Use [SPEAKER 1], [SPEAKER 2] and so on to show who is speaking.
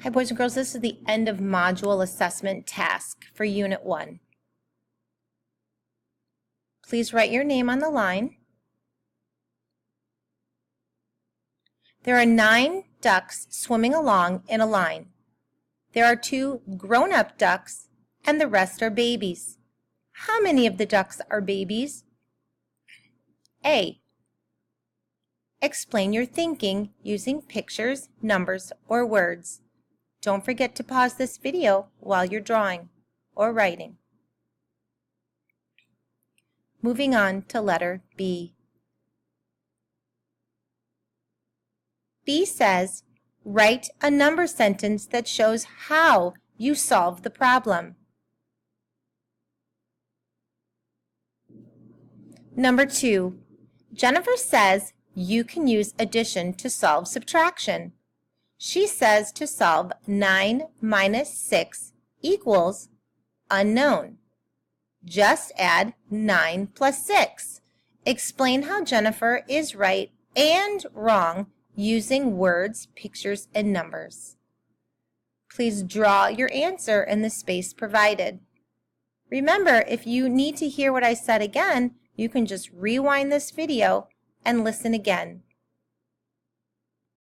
[SPEAKER 1] Hi boys and girls, this is the end of module assessment task for Unit 1. Please write your name on the line. There are 9 ducks swimming along in a line. There are 2 grown-up ducks and the rest are babies. How many of the ducks are babies? A. Explain your thinking using pictures, numbers, or words. Don't forget to pause this video while you're drawing or writing. Moving on to letter B. B says, write a number sentence that shows how you solve the problem. Number 2. Jennifer says you can use addition to solve subtraction. She says to solve 9 minus 6 equals unknown. Just add 9 plus 6. Explain how Jennifer is right and wrong using words, pictures, and numbers. Please draw your answer in the space provided. Remember, if you need to hear what I said again, you can just rewind this video and listen again.